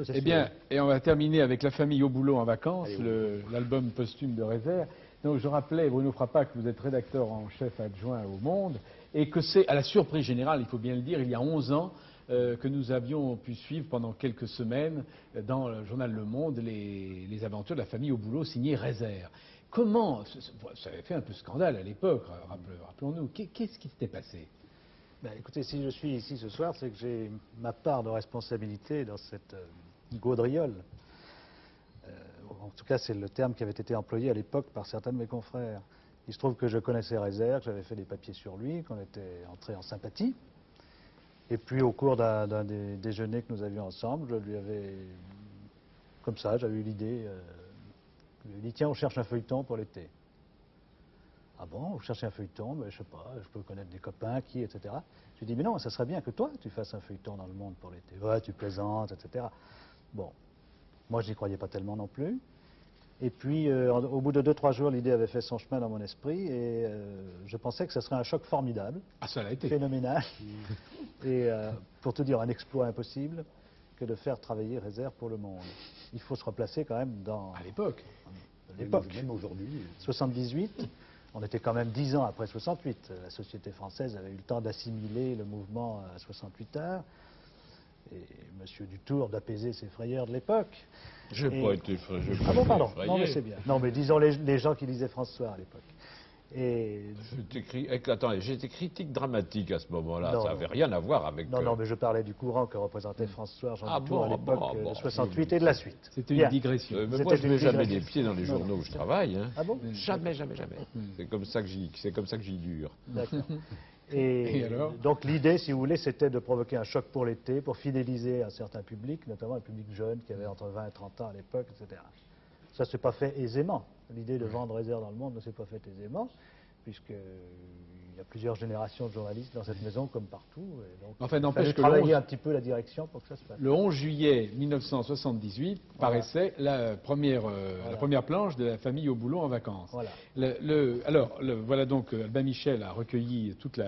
peu, c'est Eh sûr. bien, et on va terminer avec La famille au boulot en vacances, Allez, l'album posthume de Rézère. Donc je rappelais, Bruno Frappa, que vous êtes rédacteur en chef adjoint au Monde, et que c'est, à la surprise générale, il faut bien le dire, il y a 11 ans, que nous avions pu suivre pendant quelques semaines dans le journal Le Monde les aventures de la famille au boulot signées Rézère. Comment, ça avait fait un peu scandale à l'époque, rappelons-nous, qu'est-ce qui s'était passé? Ben, écoutez, si je suis ici ce soir, c'est que j'ai ma part de responsabilité dans cette gaudriole. En tout cas, c'est le terme qui avait été employé à l'époque par certains de mes confrères. Il se trouve que je connaissais Rézère, que j'avais fait des papiers sur lui, qu'on était entrés en sympathie. Et puis, au cours d'un des déjeuners que nous avions ensemble, je lui avais, comme ça, j'avais eu l'idée, je lui ai dit, tiens, on cherche un feuilleton pour l'été. Ah bon, vous cherchez un feuilleton? Ben, je sais pas, je peux connaître des copains, etc. Je lui ai dit, mais non, ça serait bien que toi, tu fasses un feuilleton dans Le Monde pour l'été. Ouais, tu plaisantes, etc. Bon, moi, je n'y croyais pas tellement non plus. Et puis, au bout de 2-3 jours, l'idée avait fait son chemin dans mon esprit et je pensais que ce serait un choc formidable, Ah, ça l'a été. phénoménal, et pour tout dire, un exploit impossible que de faire travailler Rézère pour Le Monde. Il faut se replacer quand même dans À l'époque. l'époque. Même aujourd'hui. 78, on était quand même 10 ans après 68. La société française avait eu le temps d'assimiler le mouvement à 68 heures. Et M. Dutour d'apaiser ses frayeurs de l'époque. Je n'ai Et- pas été effrayé. Ah bon, pardon. Non, mais c'est bien. Non, mais disons les gens qui lisaient France Soir à l'époque. Et Attendez, j'étais critique dramatique à ce moment-là. Non, Ça non. n'avait rien à voir avec... non, mais je parlais du courant que représentait France Soir, Jean Ah Dutour, bon, à l'époque bon, de 68 et de la suite. C'était Bien. une digression. mais C'était moi, je ne mets une jamais digression. les pieds dans les Non, journaux non. où je travaille. Hein. Ah bon? Jamais, jamais, jamais. C'est comme ça que j'y dure. D'accord. Et alors donc l'idée, si vous voulez, c'était de provoquer un choc pour l'été, pour fidéliser un certain public, notamment un public jeune qui avait entre 20 et 30 ans à l'époque, etc. Ça ne s'est pas fait aisément. L'idée de vendre Rézère dans Le Monde ne s'est pas faite aisément, puisqu'il y a plusieurs générations de journalistes dans cette maison, comme partout. Et donc, Enfin, il n'empêche fallait que travailler le 11 un petit peu la direction pour que ça se passe. Le 11 juillet 1978 paraissait la première planche de La famille au boulot en vacances. Voilà. Voilà donc, Albin Michel a recueilli toutes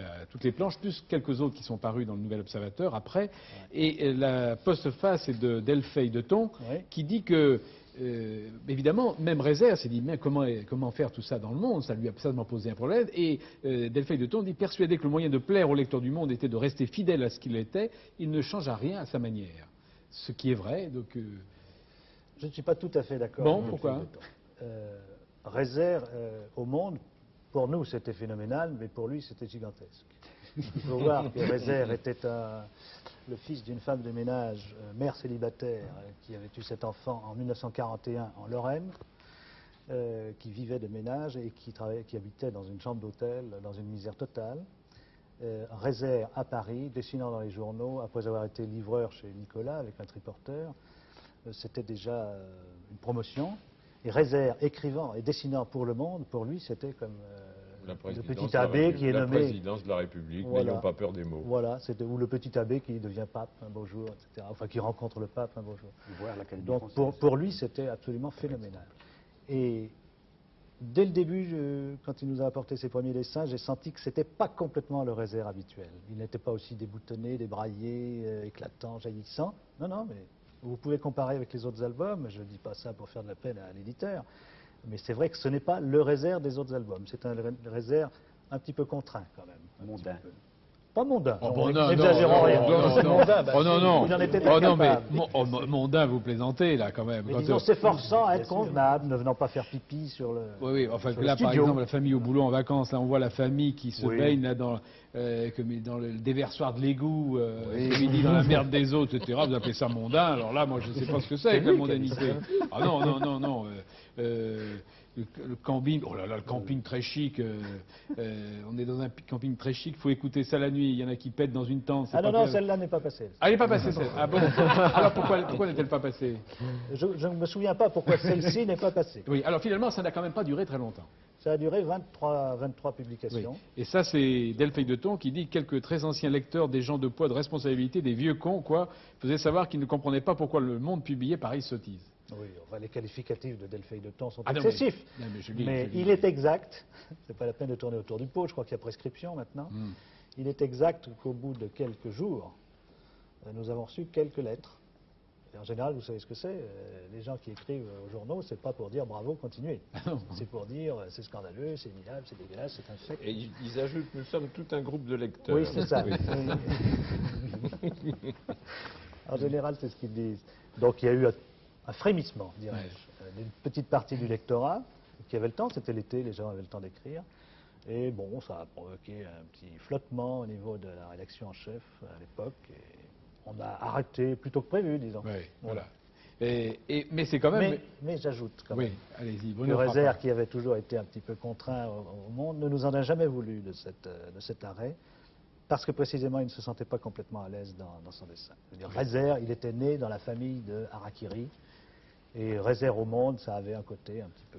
les planches, plus quelques autres qui sont parues dans le Nouvel Observateur après. Et la postface est de Delphine de Thon, Oui. qui dit que, évidemment, même Rézère s'est dit, mais comment faire tout ça dans le monde? Ça lui a certainement posé un problème. Et Delphine de Thon dit, persuadé que le moyen de plaire au lecteur du Monde était de rester fidèle à ce qu'il était, il ne changea rien à sa manière. Ce qui est vrai, donc... Je ne suis pas tout à fait d'accord. Bon, avec pourquoi Philippe Letton. Rézère au Monde, pour nous c'était phénoménal, mais pour lui c'était gigantesque. Il faut voir que Rézère était le fils d'une femme de ménage, mère célibataire, qui avait eu cet enfant en 1941 en Lorraine, qui vivait de ménage et qui habitait dans une chambre d'hôtel, dans une misère totale. Rézère à Paris, dessinant dans les journaux, après avoir été livreur chez Nicolas avec un triporteur, c'était déjà une promotion. Et Rézère, écrivant et dessinant pour Le Monde, pour lui, c'était comme le petit abbé qui est La nommé... présidence de la République, Voilà. n'ayons pas peur des mots. Voilà, ou le petit abbé qui devient pape un beau jour, etc. Enfin, qui rencontre le pape un beau jour. Donc pour lui, c'était absolument phénoménal. Et dès le début, quand il nous a apporté ses premiers dessins, j'ai senti que c'était pas complètement le Rézère habituel. Il n'était pas aussi déboutonné, débraillé, éclatant, jaillissant. Non, non, mais vous pouvez comparer avec les autres albums. Je ne dis pas ça pour faire de la peine à l'éditeur. Mais c'est vrai que ce n'est pas le Rézère des autres albums. C'est un Rézère un petit peu contraint quand même. Mondain. Pas mondain. Oh, non, bon, non, n'exagérons rien. non, non, Mondain, bah, oh non, si, non. vous n'en étiez pas Oh non, mais capable. mondain, vous plaisantez là quand même. Mais Quand, disons, s'efforçant à être convenable, ne venant pas faire pipi sur le. Oui, oui, enfin sur que le là, par studio. exemple, La famille au boulot en vacances, là, on voit la famille qui se Oui. baigne là, dans le déversoir de l'égout, le midi dans la merde des autres, etc. Vous appelez ça mondain, alors là, moi, je ne sais pas ce que c'est avec la mondanité. Ah non, non, non, non. Le camping, oh là là, le camping très chic. On est dans un camping très chic, il faut écouter ça la nuit. Il y en a qui pètent dans une tente. c'est Ah non, pas non, clair. celle-là n'est pas passée. Ah, elle n'est pas passée, celle. Ah bon. Alors pourquoi n'est-elle pas passée? Je ne me souviens pas pourquoi celle-ci n'est pas passée. Oui, alors finalement, ça n'a quand même pas duré très longtemps. Ça a duré 23 Oui. publications. Et ça, c'est Delphine de Thon qui dit quelques très anciens lecteurs, des gens de poids, de responsabilité, des vieux cons, quoi, faisaient savoir qu'ils ne comprenaient pas pourquoi Le Monde publiait pareille sottise. Oui, enfin, les qualificatifs de Delphine de Thon sont Ah non, excessifs. mais je lis, Mais je lis. il est exact, c'est pas la peine de tourner autour du pot, je crois qu'il y a prescription maintenant. Il est exact qu'au bout de quelques jours, nous avons reçu quelques lettres Et en général, vous savez ce que c'est, les gens qui écrivent aux journaux, c'est pas pour dire bravo, continuez. C'est pour dire c'est scandaleux, c'est minable, c'est dégueulasse, c'est infect. Et ils ajoutent, nous sommes tout un groupe de lecteurs. Oui, c'est ça. Oui. En général, c'est ce qu'ils disent. Donc il y a eu un frémissement, dirais-je, d'une petite partie du lectorat qui avait le temps, c'était l'été, les gens avaient le temps d'écrire. Et bon, ça a provoqué un petit flottement au niveau de la rédaction en chef à l'époque. Et on a arrêté plus tôt que prévu, disons. Oui, voilà. Mais c'est quand même... Mais j'ajoute quand Oui, même allez-y. que Rézère, qui avait toujours été un petit peu contraint au monde, ne nous en a jamais voulu de cet arrêt, parce que précisément il ne se sentait pas complètement à l'aise dans son dessin. Je veux dire, Rézère, il était né dans la famille de Harakiri, et Rézère au monde, ça avait un côté un petit peu